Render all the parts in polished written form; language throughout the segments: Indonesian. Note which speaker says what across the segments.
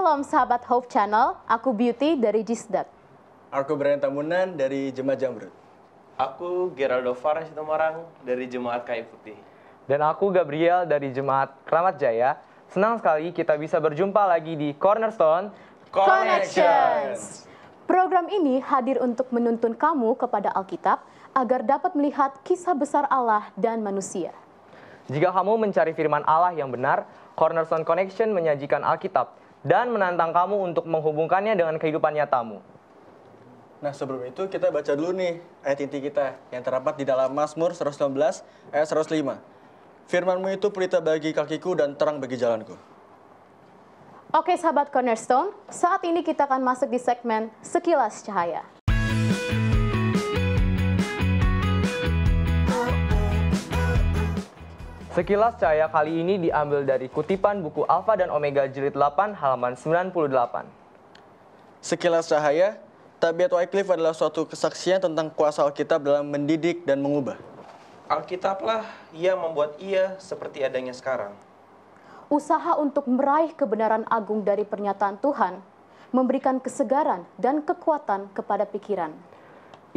Speaker 1: Shalom sahabat Hope Channel, aku Beauty dari Jisdat.
Speaker 2: Aku Brian Tamunan dari Jemaat Jamrut.
Speaker 3: Aku Geraldo Farah Sitomorang dari Jemaat Kayu Putih.
Speaker 4: Dan aku Gabriel dari Jemaat Kramat Jaya. Senang sekali kita bisa berjumpa lagi di Cornerstone
Speaker 1: Connections. Program ini hadir untuk menuntun kamu kepada Alkitab agar dapat melihat kisah besar Allah dan manusia.
Speaker 4: Jika kamu mencari firman Allah yang benar, Cornerstone Connection menyajikan Alkitab dan menantang kamu untuk menghubungkannya dengan kehidupan nyatamu.
Speaker 2: Nah, sebelum itu kita baca dulu nih ayat inti kita yang terdapat di dalam Mazmur 119 ayat 105. Firman-Mu itu pelita bagi kakiku dan terang bagi jalanku.
Speaker 1: Oke sahabat Cornerstone, saat ini kita akan masuk di segmen Sekilas Cahaya.
Speaker 4: Sekilas Cahaya kali ini diambil dari kutipan buku Alfa dan Omega jilid 8 halaman 98.
Speaker 2: Sekilas cahaya, Tabiat Wycliffe adalah suatu kesaksian tentang kuasa Alkitab dalam mendidik dan mengubah.
Speaker 3: Alkitablah yang membuat ia seperti adanya sekarang.
Speaker 1: Usaha untuk meraih kebenaran agung dari pernyataan Tuhan memberikan kesegaran dan kekuatan kepada pikiran.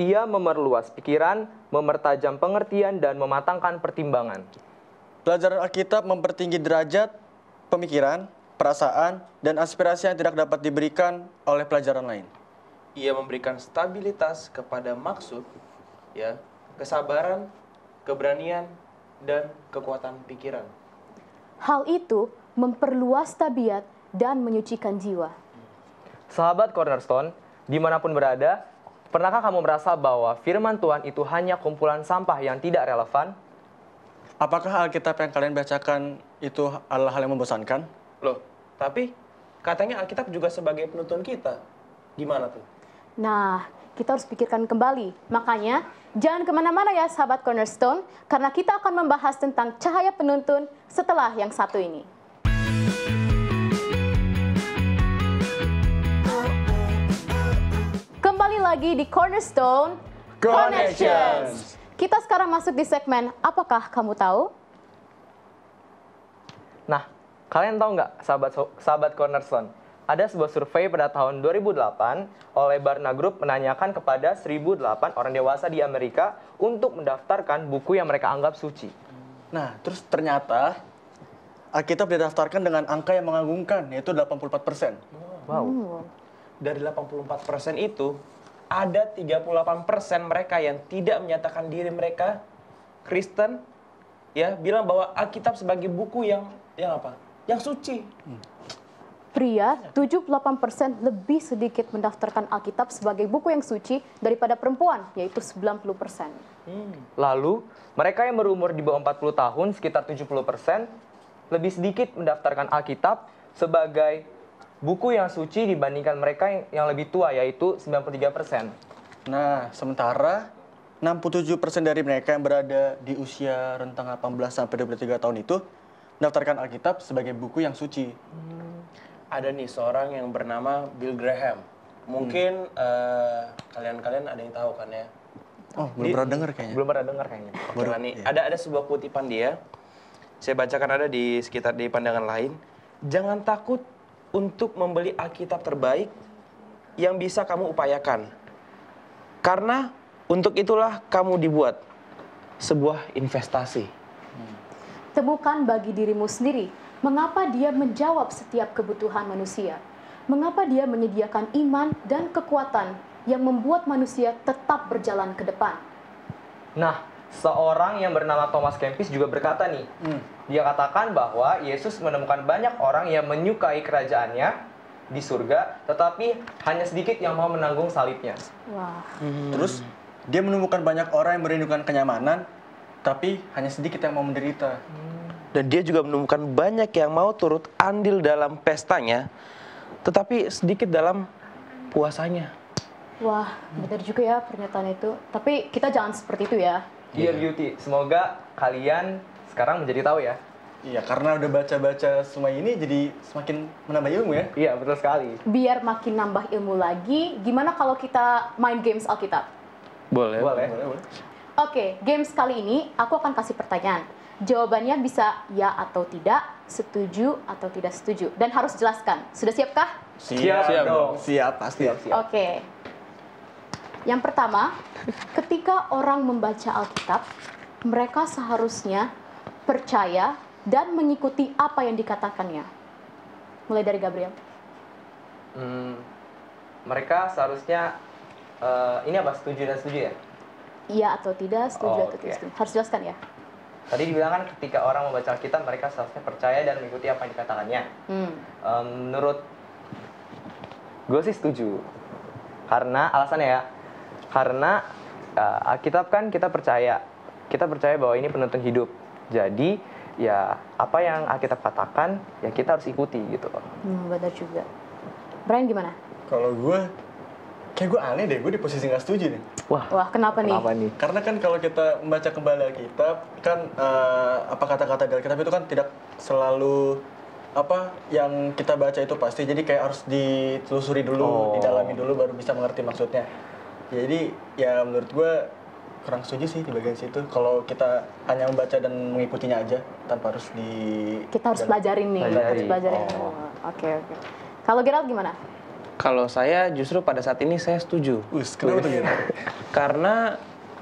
Speaker 4: Ia memerluas pikiran, mempertajam pengertian, dan mematangkan pertimbangan.
Speaker 2: Pelajaran Alkitab mempertinggi derajat, pemikiran, perasaan, dan aspirasi yang tidak dapat diberikan oleh pelajaran lain.
Speaker 3: Ia memberikan stabilitas kepada maksud, kesabaran, keberanian, dan kekuatan pikiran.
Speaker 1: Hal itu memperluas tabiat dan menyucikan jiwa.
Speaker 4: Sahabat Cornerstone, dimanapun berada, pernahkah kamu merasa bahwa firman Tuhan itu hanya kumpulan sampah yang tidak relevan?
Speaker 2: Apakah Alkitab yang kalian bacakan itu adalah hal yang membosankan?
Speaker 3: Loh, tapi katanya Alkitab juga sebagai penuntun kita. Gimana tuh?
Speaker 1: Nah, kita harus pikirkan kembali. Makanya, jangan kemana-mana ya sahabat Cornerstone, karena kita akan membahas tentang cahaya penuntun setelah yang satu ini. Kembali lagi di Cornerstone Connections. Kita sekarang masuk di segmen Apakah Kamu Tahu?
Speaker 4: Nah, kalian tahu nggak, sahabat Cornerstone? Ada sebuah survei pada tahun 2008 oleh Barna Group menanyakan kepada 1008 orang dewasa di Amerika untuk mendaftarkan buku yang mereka anggap suci.
Speaker 2: Nah, terus ternyata Alkitab didaftarkan dengan angka yang mengagumkan, yaitu 84%.
Speaker 4: Wow.
Speaker 3: Dari 84% itu, ada 38% mereka yang tidak menyatakan diri mereka Kristen, bilang bahwa Alkitab sebagai buku yang apa? Yang suci.
Speaker 1: Pria, 78% lebih sedikit mendaftarkan Alkitab sebagai buku yang suci daripada perempuan, yaitu 90%.
Speaker 4: Lalu, mereka yang berumur di bawah 40 tahun, sekitar 70%, lebih sedikit mendaftarkan Alkitab sebagai buku yang suci dibandingkan mereka yang lebih tua, yaitu 93%.
Speaker 2: Nah, sementara 67% dari mereka yang berada di usia rentang 18-23 tahun itu mendaftarkan Alkitab sebagai buku yang suci.
Speaker 3: Ada nih seorang yang bernama Bill Graham. Mungkin kalian ada yang tahu kan ya?
Speaker 2: Oh, belum pernah dengar kayaknya.
Speaker 4: Belum pernah dengar kayaknya.
Speaker 3: Oke, nih, ada sebuah kutipan dia. Saya bacakan ada di sekitar di pandangan lain. Jangan takut untuk membeli Alkitab terbaik yang bisa kamu upayakan. Karena untuk itulah kamu dibuat sebuah investasi.
Speaker 1: Temukan bagi dirimu sendiri, mengapa dia menjawab setiap kebutuhan manusia. Mengapa dia menyediakan iman dan kekuatan yang membuat manusia tetap berjalan ke depan.
Speaker 4: Nah, seorang yang bernama Thomas Kempis juga berkata nih, dia katakan bahwa Yesus menemukan banyak orang yang menyukai kerajaannya di surga, tetapi hanya sedikit yang mau menanggung salibnya.
Speaker 1: Wah.
Speaker 2: Terus, dia menemukan banyak orang yang merindukan kenyamanan, tapi hanya sedikit yang mau menderita.
Speaker 3: Dan dia juga menemukan banyak yang mau turut andil dalam pestanya, tetapi sedikit dalam puasanya.
Speaker 1: Wah, benar juga ya pernyataan itu. Tapi kita jangan seperti itu ya.
Speaker 4: Dear Beauty, semoga kalian sekarang menjadi tahu ya.
Speaker 2: Iya, karena udah baca-baca semua ini jadi semakin menambah ilmu ya.
Speaker 4: Iya, betul sekali.
Speaker 1: Biar makin nambah ilmu lagi, gimana kalau kita main games Alkitab?
Speaker 3: Boleh.
Speaker 4: Boleh.
Speaker 1: Oke, games kali ini aku akan kasih pertanyaan. Jawabannya bisa ya atau tidak, setuju atau tidak setuju. Dan harus jelaskan. Sudah siapkah?
Speaker 2: Siap
Speaker 4: dong.
Speaker 2: Siap, pasti.
Speaker 1: Oke. Yang pertama, ketika orang membaca Alkitab, mereka seharusnya percaya dan mengikuti apa yang dikatakannya. Mulai dari Gabriel.
Speaker 4: Mereka seharusnya ini apa, setuju dan setuju ya?
Speaker 1: Iya atau tidak, setuju atau
Speaker 4: Oke.
Speaker 1: tidak setuju. Harus jelaskan ya.
Speaker 4: Tadi dibilang kan ketika orang membaca Alkitab mereka seharusnya percaya dan mengikuti apa yang dikatakannya. Menurut gue sih setuju. Karena alasannya ya, karena Alkitab kan kita percaya bahwa ini penuntun hidup. Jadi ya apa yang Alkitab katakan ya kita harus ikuti gitu.
Speaker 1: Benar juga. Brian gimana?
Speaker 2: Kalau gue, kayak gue aneh deh, gue di posisi nggak setuju nih.
Speaker 1: Wah, kenapa nih?
Speaker 2: Karena kan kalau kita membaca kembali Alkitab, kan apa kata-kata di Alkitab itu kan tidak selalu apa yang kita baca itu pasti. Jadi kayak harus ditelusuri dulu, didalami dulu baru bisa mengerti maksudnya. Jadi ya menurut gue kurang setuju sih di bagian situ. Kalau kita hanya membaca dan mengikutinya aja tanpa harus
Speaker 1: Kita harus pelajarin nih. Harus pelajarin. Oke. Kalau Gerald gimana?
Speaker 3: Kalau saya justru pada saat ini saya setuju.
Speaker 2: Kenapa tuh gitu?
Speaker 3: Karena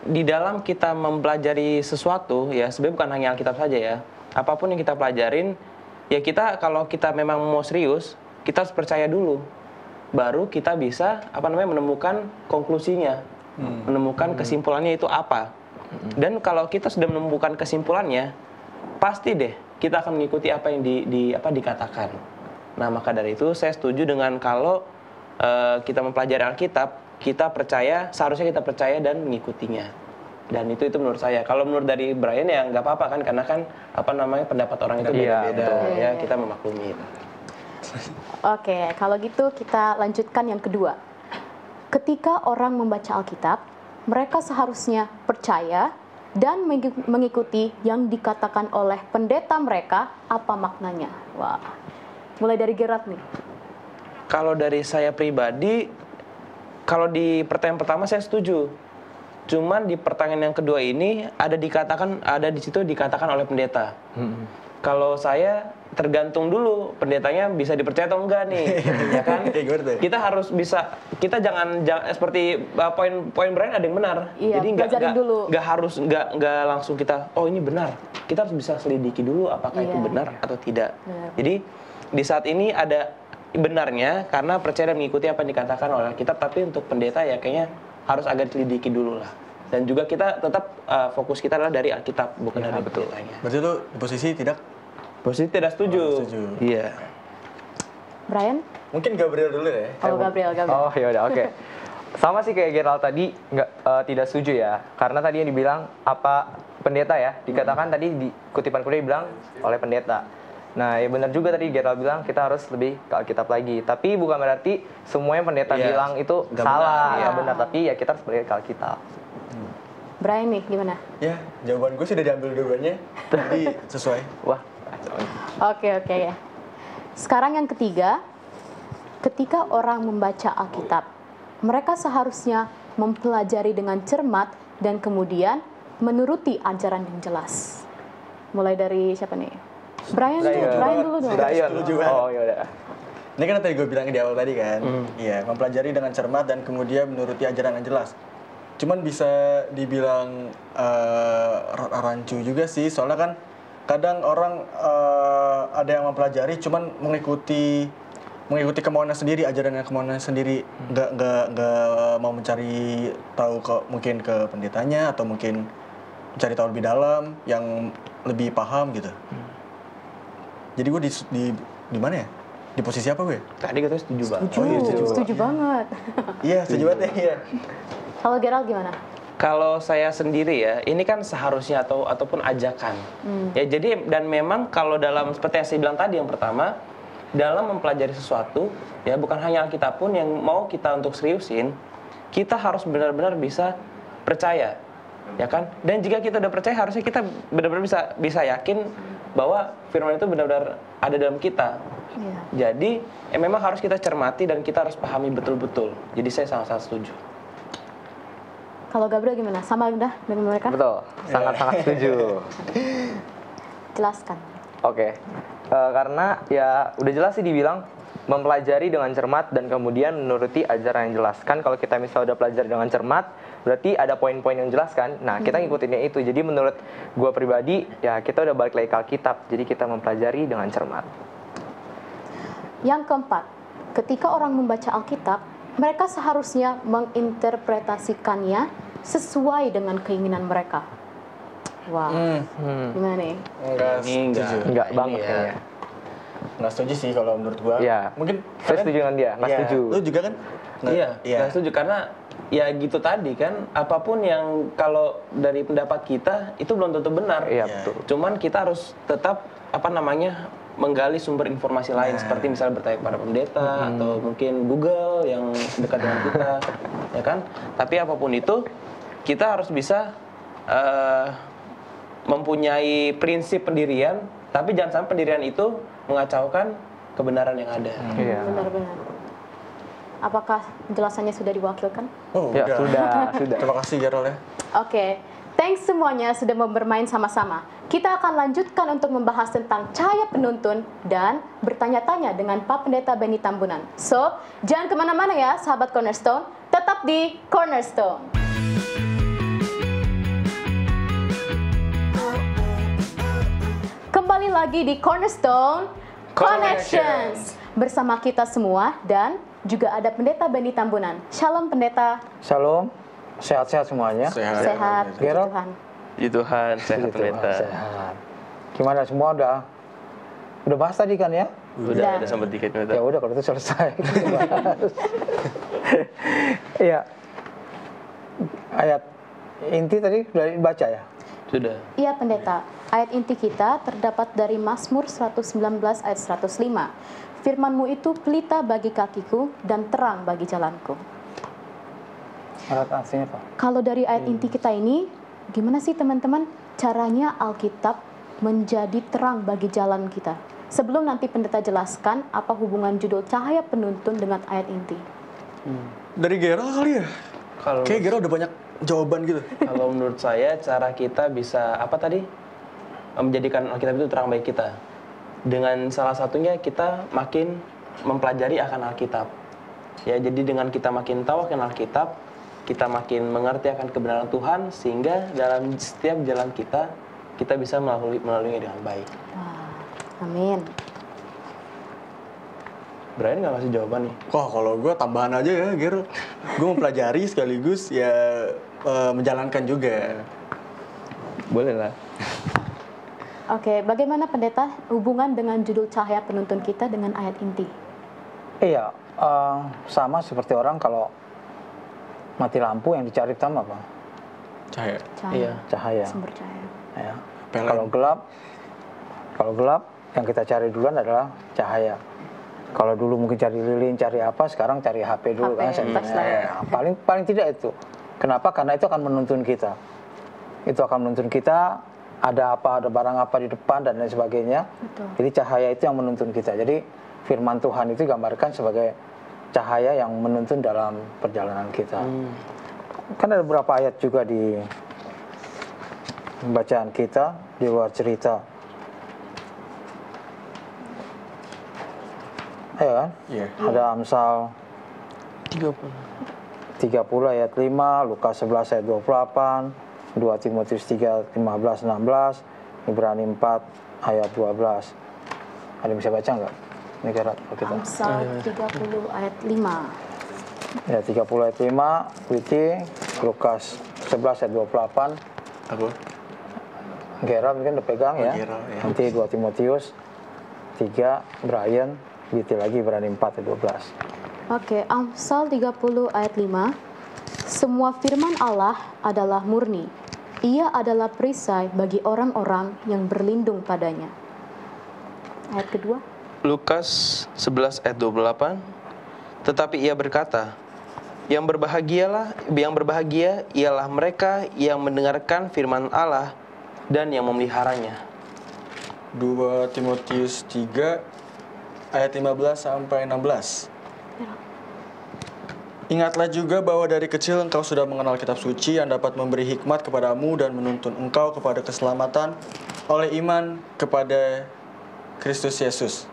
Speaker 3: di dalam kita mempelajari sesuatu ya sebenarnya bukan hanya Alkitab saja ya. Apapun yang kita pelajarin ya kita kalau kita memang mau serius, kita harus percaya dulu. Baru kita bisa menemukan konklusinya. Menemukan kesimpulannya itu apa. Dan kalau kita sudah menemukan kesimpulannya, pasti deh kita akan mengikuti apa yang dikatakan. Nah, maka dari itu saya setuju dengan kalau kita mempelajari Alkitab, seharusnya kita percaya dan mengikutinya. Dan itu menurut saya. Kalau menurut dari Brian ya nggak apa-apa kan, karena kan pendapat orang itu beda-beda. Ya, kita memaklumi.
Speaker 1: Oke, kalau gitu kita lanjutkan yang kedua. Ketika orang membaca Alkitab, mereka seharusnya percaya dan mengikuti yang dikatakan oleh pendeta mereka apa maknanya. Wah, mulai dari Gerard nih.
Speaker 3: Kalau dari saya pribadi, kalau di pertanyaan pertama saya setuju. Cuman di pertanyaan yang kedua ini ada di situ dikatakan oleh pendeta. Kalau saya tergantung dulu pendetanya bisa dipercaya atau enggak nih, ya kan? Kita harus bisa, kita jangan seperti poin Brian ada yang benar.
Speaker 1: Iya,
Speaker 3: jadi nggak langsung kita ini benar. Kita harus bisa selidiki dulu apakah itu benar atau tidak. Jadi di saat ini ada benarnya karena percaya dan mengikuti apa yang dikatakan oleh Alkitab, tapi untuk pendeta ya kayaknya harus agak selidiki dulu lah. Dan juga kita tetap fokus kita adalah dari Alkitab, bukan dari pendetanya.
Speaker 2: Berarti itu di posisi tidak?
Speaker 3: Posisi tidak setuju. Iya.
Speaker 1: Brian?
Speaker 2: Mungkin Gabriel dulu ya.
Speaker 1: Kalau Gabriel.
Speaker 4: Oh ya udah, oke. Sama sih kayak Gerald tadi, tidak setuju ya. Karena tadi yang dibilang pendeta ya, dikatakan tadi di kutipan kuliah dibilang oleh pendeta. Nah, ya benar juga tadi Gerald bilang kita harus lebih ke Alkitab lagi. Tapi bukan berarti semua yang pendeta bilang itu salah, nggak benar. Tapi ya kita harus balik ke Alkitab.
Speaker 1: Brian nih, gimana?
Speaker 2: Ya, jawaban gue sudah diambil dua-duanya. Jadi sesuai.
Speaker 4: Wah.
Speaker 1: Oke ya. Sekarang yang ketiga, ketika orang membaca Alkitab, mereka seharusnya mempelajari dengan cermat dan kemudian menuruti ajaran yang jelas. Mulai dari siapa nih? Brian dulu dong.
Speaker 4: Brian. Oh ya udah.
Speaker 2: Ini kan tadi gue bilang di awal tadi kan. Iya, mempelajari dengan cermat dan kemudian menuruti ajaran yang jelas. Cuman bisa dibilang rancu juga sih, soalnya kan kadang orang ada yang mempelajari cuman mengikuti kemauannya sendiri, ajarannya kemauannya sendiri, nggak mau mencari tahu mungkin ke pendetanya atau mungkin mencari tahu lebih dalam yang lebih paham gitu. Jadi gue di mana ya? Di posisi apa gue?
Speaker 3: Tadi katanya setuju banget.
Speaker 1: Setuju banget.
Speaker 2: Iya, setuju banget ya.
Speaker 1: Kalau Gerald gimana?
Speaker 3: Kalau saya sendiri ya, ini kan seharusnya ataupun ajakan. Ya jadi dan memang kalau dalam seperti yang saya bilang tadi yang pertama, dalam mempelajari sesuatu ya bukan hanya Alkitab pun yang mau kita untuk seriusin, kita harus benar-benar bisa percaya. Ya kan? Dan jika kita udah percaya harusnya kita benar-benar bisa yakin bahwa firman itu benar-benar ada dalam kita. Jadi memang harus kita cermati dan kita harus pahami betul-betul. Jadi saya sangat-sangat setuju.
Speaker 1: Kalau Gabriel gimana? Sama udah dengan mereka?
Speaker 4: Betul, sangat-sangat setuju.
Speaker 1: Jelaskan.
Speaker 4: Oke. Karena ya udah jelas sih dibilang mempelajari dengan cermat dan kemudian menuruti ajaran yang jelas. Kan kalau kita misalnya udah pelajari dengan cermat, berarti ada poin-poin yang jelas kan. Nah, kita ngikutinnya itu. Jadi menurut gue pribadi, ya kita udah balik lagi ke Alkitab. Jadi kita mempelajari dengan cermat.
Speaker 1: Yang keempat, ketika orang membaca Alkitab, mereka seharusnya menginterpretasikannya sesuai dengan keinginan mereka. Wah, gimana nih?
Speaker 4: Enggak banget
Speaker 3: ya.
Speaker 4: kayaknya.
Speaker 2: Nggak setuju sih kalau menurut gua.
Speaker 4: Iya.
Speaker 2: Mungkin
Speaker 4: Saya setuju dengan dia, nggak
Speaker 2: Iya.
Speaker 4: setuju.
Speaker 2: Lu juga kan?
Speaker 3: Iya, nggak setuju karena ya gitu tadi kan, apapun yang kalau dari pendapat kita itu belum tentu benar.
Speaker 4: Iya,
Speaker 2: Iya.
Speaker 4: betul.
Speaker 3: Cuman kita harus tetap menggali sumber informasi lain seperti misalnya bertanya kepada pendeta atau mungkin Google yang dekat dengan kita, ya kan? Tapi apapun itu kita harus bisa mempunyai prinsip pendirian, tapi jangan sampai pendirian itu mengacaukan kebenaran yang ada.
Speaker 4: Iya.
Speaker 1: Benar-benar. Apakah penjelasannya sudah diwakilkan?
Speaker 2: Oh,
Speaker 4: Ya,
Speaker 2: udah.
Speaker 4: sudah.
Speaker 2: Terima kasih Gerald ya.
Speaker 1: Oke, thanks semuanya sudah bermain sama-sama. Kita akan lanjutkan untuk membahas tentang cahaya penuntun dan bertanya-tanya dengan Pak Pendeta Benny Tambunan. So, jangan kemana-mana ya sahabat Cornerstone, tetap di Cornerstone. Kembali lagi di Cornerstone Connections bersama kita semua dan juga ada Pendeta Benny Tambunan. Shalom Pendeta.
Speaker 5: Shalom, sehat-sehat semuanya.
Speaker 1: Sehat, puji
Speaker 5: Gerald?
Speaker 1: Tuhan.
Speaker 3: Puji Tuhan, sehat
Speaker 5: Puji Tuhan,
Speaker 3: pendeta.
Speaker 5: sehat. Gimana semua udah bahas tadi kan ya?
Speaker 3: Udah sempat dikit pendeta.
Speaker 5: Ya udah kalau itu selesai. Iya. Ayat inti tadi udah dibaca ya?
Speaker 3: Sudah.
Speaker 1: Iya Pendeta, ayat inti kita terdapat dari Mazmur 119 ayat 105. Firman-Mu itu pelita bagi kakiku dan terang bagi jalanku.
Speaker 5: Ayat artinya apa?
Speaker 1: Kalau dari ayat inti kita ini, gimana sih teman-teman caranya Alkitab menjadi terang bagi jalan kita? Sebelum nanti Pendeta jelaskan apa hubungan judul cahaya penuntun dengan ayat inti.
Speaker 2: Dari Gerald kali ya?
Speaker 3: Kalau
Speaker 2: Kayak Gerald udah banyak jawaban gitu.
Speaker 3: kalau menurut saya cara kita bisa apa tadi? Menjadikan Alkitab itu terang bagi kita. Dengan salah satunya kita makin mempelajari akan Alkitab. Ya, jadi dengan kita makin tahu akan Alkitab, kita makin mengerti akan kebenaran Tuhan sehingga dalam setiap jalan kita bisa melaluinya dengan baik.
Speaker 1: Wah, amin.
Speaker 3: Brian nggak ngasih jawaban nih.
Speaker 2: Wah, kalau gue tambahan aja ya, Gerald. Gue mempelajari sekaligus ya menjalankan juga.
Speaker 3: Boleh lah.
Speaker 1: Oke, bagaimana Pendeta hubungan dengan judul cahaya penuntun kita dengan ayat inti?
Speaker 5: Iya, sama seperti orang kalau mati lampu yang dicari pertama apa?
Speaker 2: Cahaya.
Speaker 3: Iya.
Speaker 5: Cahaya.
Speaker 1: Sumber cahaya.
Speaker 5: Ya.
Speaker 2: Pelan.
Speaker 5: Kalau gelap yang kita cari duluan adalah cahaya. Kalau dulu mungkin cari lilin, cari apa, sekarang cari HP dulu
Speaker 1: HP,
Speaker 5: kan senternya.
Speaker 1: flashlight.
Speaker 5: Paling tidak itu. Kenapa? Karena itu akan menuntun kita. Itu akan menuntun kita, ada barang apa di depan dan lain sebagainya.
Speaker 1: Betul.
Speaker 5: Jadi cahaya itu yang menuntun kita. Jadi firman Tuhan itu digambarkan sebagai cahaya yang menuntun dalam perjalanan kita. Kan ada beberapa ayat juga di bacaan kita di luar cerita. Ayo kan?
Speaker 2: Iya.
Speaker 5: Ada Amsal 30 ayat 5, Lukas 11 ayat 28, 2 Timotius 3 15 16, Ibrani 4 ayat 12. Ada yang bisa baca nggak? Ini kira kita.
Speaker 1: Amsal 30 ayat 5.
Speaker 5: Ya 30 ayat 5, Witi, Lukas 11 ayat 28.
Speaker 2: Aku.
Speaker 5: Gerald mungkin udah pegang ya.
Speaker 2: Gerald, ya.
Speaker 5: Nanti 2 Timotius 3, Brian, Witi lagi Ibrani 4 ayat 12.
Speaker 1: Oke, Amsal 30 ayat 5. Semua firman Allah adalah murni. Ia adalah perisai bagi orang-orang yang berlindung padanya. Ayat kedua.
Speaker 3: Lukas 11 ayat 28. Tetapi ia berkata, yang berbahagia ialah mereka yang mendengarkan firman Allah dan yang memeliharanya.
Speaker 2: 2 Timotius 3 ayat 15 sampai 16. Ingatlah juga bahwa dari kecil engkau sudah mengenal kitab suci yang dapat memberi hikmat kepadamu dan menuntun engkau kepada keselamatan oleh iman kepada Kristus Yesus.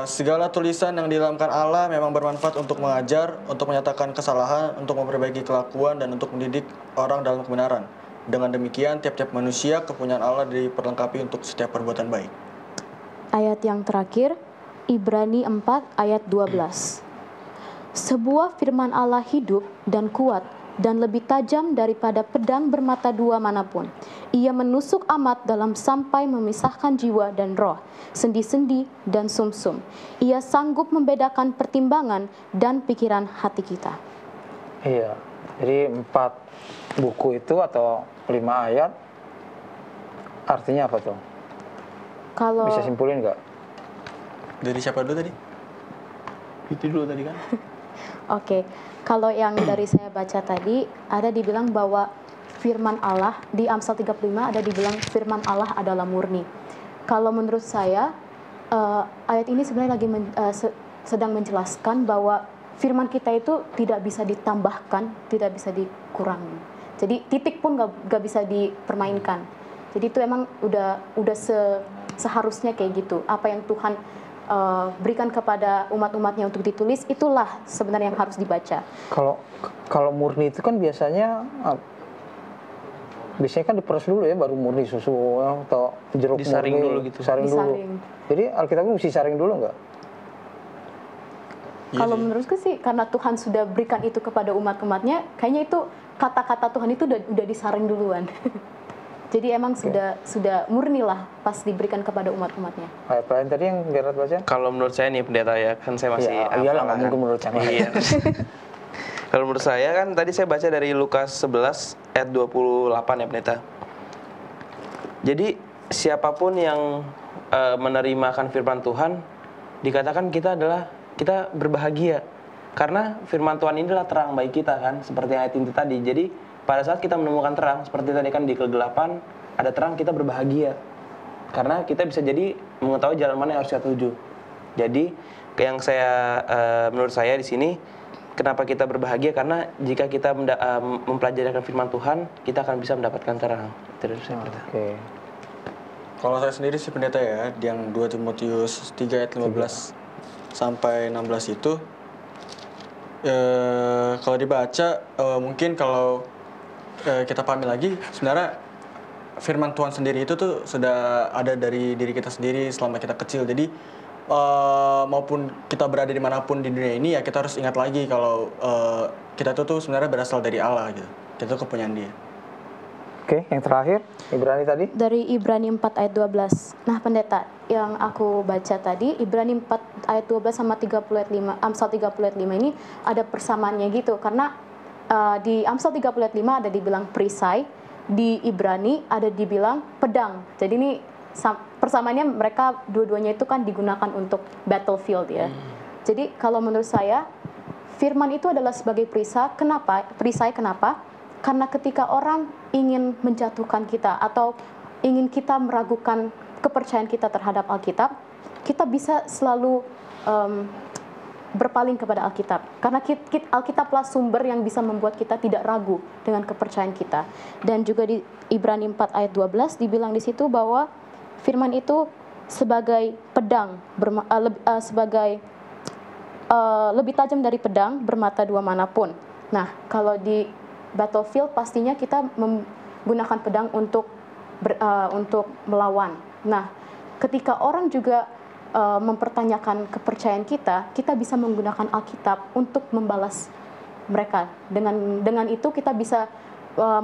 Speaker 2: Segala tulisan yang diilhamkan Allah memang bermanfaat untuk mengajar, untuk menyatakan kesalahan, untuk memperbaiki kelakuan, dan untuk mendidik orang dalam kebenaran. Dengan demikian, tiap-tiap manusia kepunyaan Allah diperlengkapi untuk setiap perbuatan baik.
Speaker 1: Ayat yang terakhir, Ibrani 4 ayat 12. Sebuah firman Allah hidup dan kuat dan lebih tajam daripada pedang bermata dua manapun. Ia menusuk amat dalam sampai memisahkan jiwa dan roh, sendi-sendi dan sumsum. Ia sanggup membedakan pertimbangan dan pikiran hati kita.
Speaker 5: Iya, jadi 4 buku itu atau 5 ayat artinya apa tuh?
Speaker 1: Kalau
Speaker 5: Bisa simpulin nggak?
Speaker 2: Dari siapa dulu tadi? Itu dulu tadi kan?
Speaker 1: Oke, kalau yang dari saya baca tadi ada dibilang bahwa firman Allah di Amsal 35 ada dibilang firman Allah adalah murni. Kalau menurut saya ayat ini sebenarnya lagi sedang menjelaskan bahwa firman kita itu tidak bisa ditambahkan, tidak bisa dikurangi. Jadi titik pun nggak bisa dipermainkan. Jadi itu emang udah seharusnya kayak gitu. Apa yang Tuhan berikan kepada umat-umatnya untuk ditulis, itulah sebenarnya yang harus dibaca.
Speaker 5: Kalau murni itu kan biasanya kan diperes dulu ya, baru murni susu atau jeruk
Speaker 3: Disaring
Speaker 5: murni.
Speaker 3: dulu gitu.
Speaker 5: Disaring dulu. Jadi Alkitabnya mesti saring dulu nggak?
Speaker 1: Kalau menurutku sih karena Tuhan sudah berikan itu kepada umat-umatnya, kayaknya itu kata-kata Tuhan itu udah disaring duluan. Jadi emang sudah murni lah pas diberikan kepada umat-umatnya.
Speaker 5: Ayat lain tadi yang Gerard baca?
Speaker 3: Kalau menurut saya nih pendeta ya, kan saya masih
Speaker 5: iyalah nggak mungkin menurut saya.
Speaker 3: Iya. Kalau menurut saya kan tadi saya baca dari Lukas 11 ayat 28 ya pendeta. Jadi siapapun yang menerimakan firman Tuhan, dikatakan kita berbahagia. Karena firman Tuhan ini adalah terang bagi kita kan, seperti ayat itu tadi. Jadi pada saat kita menemukan terang, seperti tadi kan di kegelapan ada terang, kita berbahagia. Karena kita bisa jadi mengetahui jalan mana yang harus kita tuju. Jadi yang menurut saya di sini, kenapa kita berbahagia? Karena jika kita mempelajari firman Tuhan, kita akan bisa mendapatkan terang.
Speaker 5: Oke.
Speaker 2: Kalau saya sendiri sih pendeta ya, yang 2 Timotius 3 ayat 15 sampai 16 itu, kalau dibaca mungkin kalau kita pahami lagi, sebenarnya firman Tuhan sendiri itu tuh sudah ada dari diri kita sendiri selama kita kecil. Jadi maupun kita berada dimanapun di dunia ini ya, kita harus ingat lagi kalau kita tuh sebenarnya berasal dari Allah gitu. Kita tuh kepunyaan Dia.
Speaker 5: Oke, yang terakhir Ibrani tadi?
Speaker 1: Dari Ibrani 4 ayat 12. Nah, pendeta, yang aku baca tadi Ibrani 4 ayat 12 sama 30 ayat 5, Amsal 30 ayat 5 ini ada persamaannya gitu. Karena di Amsal 30 ayat 5 ada dibilang perisai, di Ibrani ada dibilang pedang. Jadi ini persamaannya mereka dua-duanya itu kan digunakan untuk battlefield ya. Jadi kalau menurut saya firman itu adalah sebagai perisai. Kenapa? Karena ketika orang ingin menjatuhkan kita atau ingin kita meragukan kepercayaan kita terhadap Alkitab, kita bisa selalu berpaling kepada Alkitab. Karena Alkitablah sumber yang bisa membuat kita tidak ragu dengan kepercayaan kita. Dan juga di Ibrani 4 ayat 12 dibilang di situ bahwa firman itu sebagai pedang, lebih tajam dari pedang bermata dua manapun. Nah, kalau di battlefield pastinya kita menggunakan pedang untuk melawan. Nah, ketika orang juga mempertanyakan kepercayaan kita bisa menggunakan Alkitab untuk membalas mereka. Dengan itu kita bisa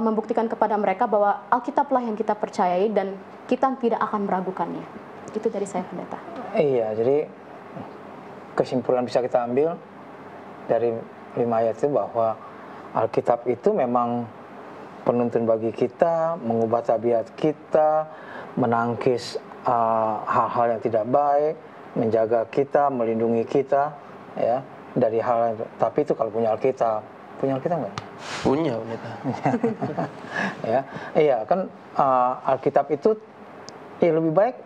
Speaker 1: membuktikan kepada mereka bahwa Alkitablah yang kita percayai dan kita tidak akan meragukannya. Itu dari saya, pendeta.
Speaker 5: Iya, jadi kesimpulan bisa kita ambil dari 5 ayat itu bahwa Alkitab itu memang penuntun bagi kita, mengubah tabiat kita, menangkis hal-hal yang tidak baik, menjaga kita, melindungi kita, ya dari hal. Tapi itu kalau punya Alkitab nggak?
Speaker 3: Punya.
Speaker 5: Ya, iya kan Alkitab itu lebih baik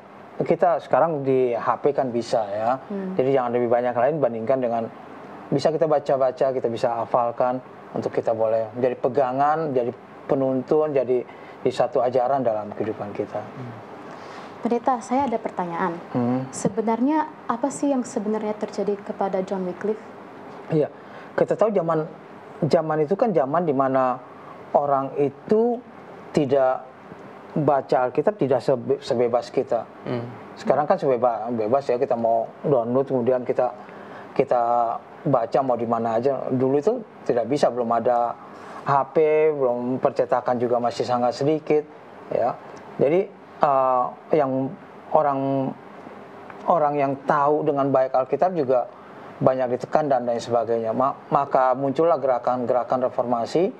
Speaker 5: kita sekarang di HP kan bisa ya. Jadi jangan lebih banyak lain bandingkan dengan bisa kita baca-baca, kita bisa hafalkan untuk kita boleh menjadi pegangan, jadi penuntun, jadi satu ajaran dalam kehidupan kita.
Speaker 1: Pendeta, saya ada pertanyaan. Sebenarnya apa sih yang sebenarnya terjadi kepada John Wycliffe?
Speaker 5: Iya, kita tahu zaman itu kan zaman di mana orang itu tidak baca Alkitab tidak sebebas kita. Sekarang kan bebas ya, kita mau download kemudian kita baca mau di mana aja. Dulu itu tidak bisa, belum ada HP, belum percetakan juga masih sangat sedikit ya. Jadi yang orang yang tahu dengan baik Alkitab juga banyak ditekan dan lain sebagainya. Maka muncullah gerakan-gerakan reformasi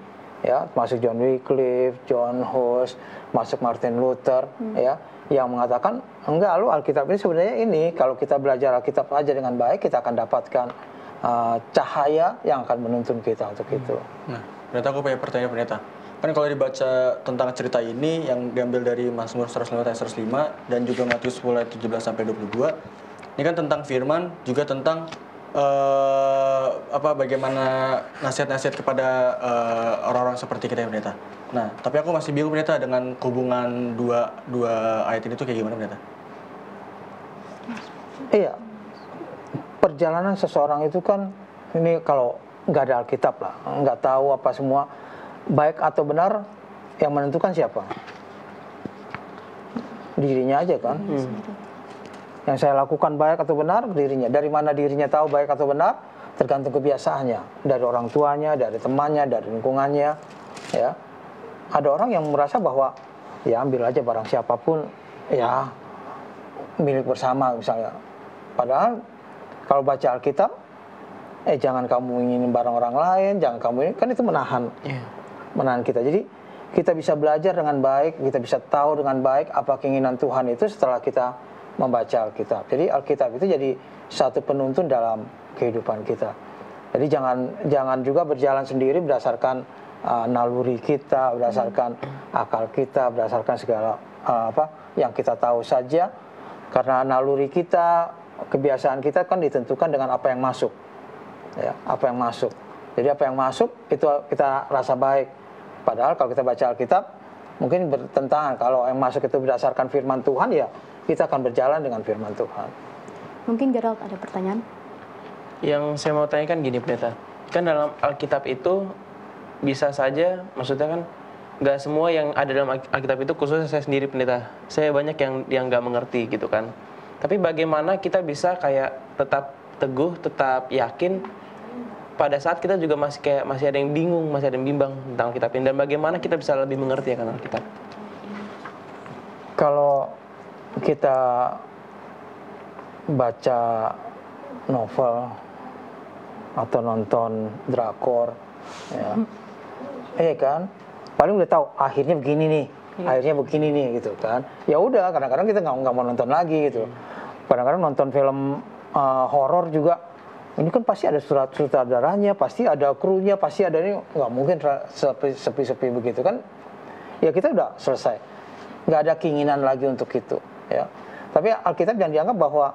Speaker 5: ya, masuk John Wycliffe, John Hus, masuk Martin Luther ya, yang mengatakan enggak, Alkitab ini sebenarnya ini kalau kita belajar Alkitab aja dengan baik kita akan dapatkan cahaya yang akan menuntun kita untuk itu.
Speaker 2: Nah, pendeta, aku punya pertanyaan, pendeta. Kan kalau dibaca tentang cerita ini yang diambil dari Mazmur 105 ayat 105 dan juga Matius 10 ayat 17 sampai 22, ini kan tentang firman, juga tentang bagaimana nasihat-nasihat kepada orang-orang seperti kita, pendeta. Nah, tapi aku masih bingung, pendeta, dengan hubungan dua ayat ini tuh kayak gimana, pendeta?
Speaker 5: Iya, perjalanan seseorang itu kan ini kalau nggak ada Alkitab lah, nggak tahu apa semua baik atau benar, yang menentukan siapa? Dirinya aja kan. Yang saya lakukan baik atau benar, dirinya. Dari mana dirinya tahu baik atau benar? Tergantung kebiasaannya, dari orang tuanya, dari temannya, dari lingkungannya ya. Ada orang yang merasa bahwa ya ambil aja barang siapapun ya milik bersama misalnya. Padahal kalau baca Alkitab, jangan kamu ingin barang orang lain, jangan kamu ini, kan itu menahan kita. Jadi kita bisa belajar dengan baik, kita bisa tahu dengan baik apa keinginan Tuhan itu setelah kita membaca Alkitab. Jadi Alkitab itu jadi satu penuntun dalam kehidupan kita. Jadi jangan juga berjalan sendiri berdasarkan naluri kita, berdasarkan akal kita, berdasarkan segala yang kita tahu saja. Karena naluri kita, kebiasaan kita kan ditentukan dengan apa yang masuk. Ya, apa yang masuk. Jadi apa yang masuk itu kita rasa baik. Padahal kalau kita baca Alkitab mungkin bertentangan. Kalau yang masuk itu berdasarkan firman Tuhan, ya kita akan berjalan dengan firman Tuhan.
Speaker 1: Mungkin Gerald ada pertanyaan?
Speaker 3: Yang saya mau tanyakan gini, pendeta. Kan dalam Alkitab itu bisa saja, maksudnya kan nggak semua yang ada dalam Alkitab itu, khususnya saya sendiri, pendeta. Saya banyak yang nggak mengerti gitu kan. Tapi bagaimana kita bisa kayak tetap teguh, tetap yakin pada saat kita juga masih ada yang bingung, masih ada yang bimbang tentang Alkitab ini, dan bagaimana kita bisa lebih mengerti akan Alkitab?
Speaker 5: Kalau kita baca novel atau nonton drakor, ya, kan, paling udah tahu akhirnya begini nih, akhirnya begini nih, gitu kan. Ya udah, kadang-kadang kita nggak mau nonton lagi gitu. Kadang-kadang nonton film horor juga. Ini kan pasti ada sutradaranya, pasti ada krunya, pasti ada ini, nggak mungkin sepi-sepi begitu kan? Ya kita udah selesai, nggak ada keinginan lagi untuk itu, ya. Tapi Alkitab jangan dianggap bahwa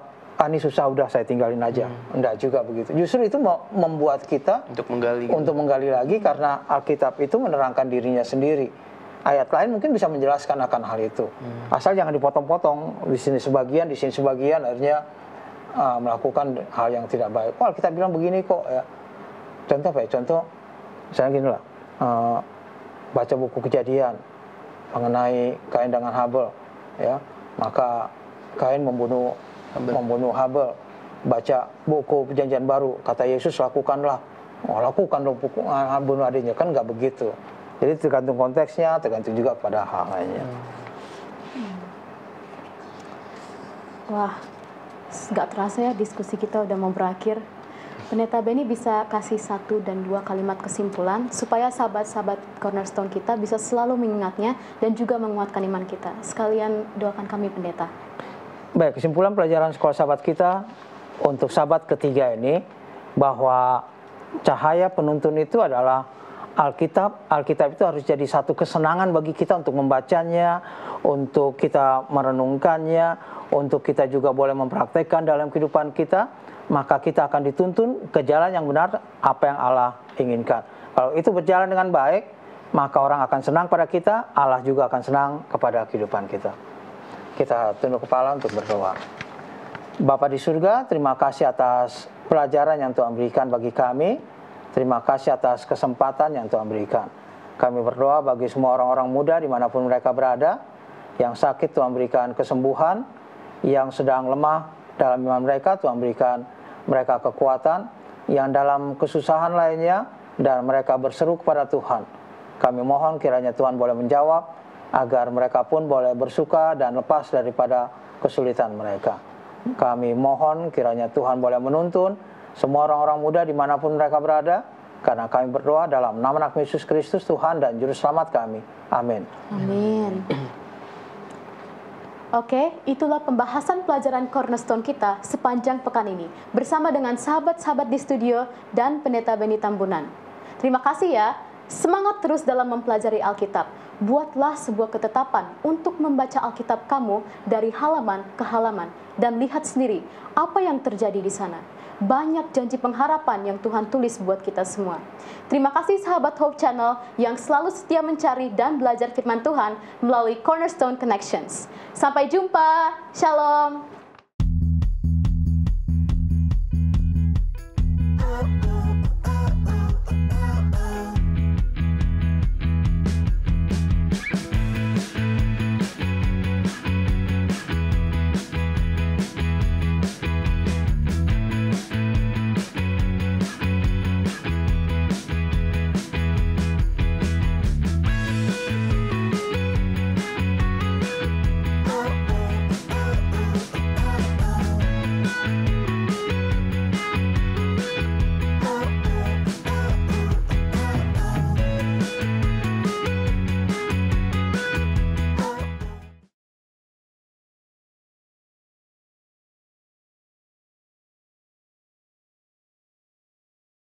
Speaker 5: ini susah udah saya tinggalin aja, enggak juga begitu. Justru itu membuat kita untuk menggali lagi karena Alkitab itu menerangkan dirinya sendiri. Ayat lain mungkin bisa menjelaskan akan hal itu, asal jangan dipotong-potong, di sini sebagian, akhirnya melakukan hal yang tidak baik. Wah, kita bilang begini kok ya. Contoh apa ya? Contoh misalnya gini lah, baca buku Kejadian mengenai Kain dengan Habel ya. Maka Kain membunuh Habel. Baca buku Perjanjian Baru, kata Yesus lakukanlah. Lakukan dong bunuh adiknya, kan nggak begitu. Jadi tergantung konteksnya, tergantung juga pada hal lainnya.
Speaker 1: Wah, nggak terasa ya diskusi kita udah mau berakhir. Pendeta Benny bisa kasih 1 dan 2 kalimat kesimpulan supaya sahabat-sahabat Cornerstone kita bisa selalu mengingatnya dan juga menguatkan iman kita. Sekalian doakan kami, Pendeta.
Speaker 5: Baik, kesimpulan pelajaran sekolah sahabat kita untuk sahabat ketiga ini, bahwa cahaya penuntun itu adalah Alkitab. Alkitab itu harus jadi satu kesenangan bagi kita untuk membacanya, untuk kita merenungkannya, untuk kita juga boleh mempraktekkan dalam kehidupan kita. Maka kita akan dituntun ke jalan yang benar, apa yang Allah inginkan. Kalau itu berjalan dengan baik, maka orang akan senang pada kita, Allah juga akan senang kepada kehidupan kita. Kita tunduk kepala untuk berdoa. Bapa di surga, terima kasih atas pelajaran yang Tuhan berikan bagi kami. Terima kasih atas kesempatan yang Tuhan berikan. Kami berdoa bagi semua orang-orang muda dimanapun mereka berada. Yang sakit Tuhan berikan kesembuhan. Yang sedang lemah dalam iman mereka Tuhan berikan mereka kekuatan. Yang dalam kesusahan lainnya dan mereka berseru kepada Tuhan. Kami mohon kiranya Tuhan boleh menjawab agar mereka pun boleh bersuka dan lepas daripada kesulitan mereka. Kami mohon kiranya Tuhan boleh menuntun semua orang-orang muda dimanapun mereka berada, karena kami berdoa dalam nama Anak Yesus Kristus Tuhan dan Juru Selamat kami. Amin.
Speaker 1: Amin. Oke, itulah pembahasan pelajaran Cornerstone kita sepanjang pekan ini bersama dengan sahabat-sahabat di studio dan Pendeta Benny Tambunan. Terima kasih ya. Semangat terus dalam mempelajari Alkitab. Buatlah sebuah ketetapan untuk membaca Alkitab kamu dari halaman ke halaman dan lihat sendiri apa yang terjadi di sana. Banyak janji pengharapan yang Tuhan tulis buat kita semua. Terima kasih sahabat Hope Channel yang selalu setia mencari dan belajar firman Tuhan melalui Cornerstone Connections. Sampai jumpa. Shalom.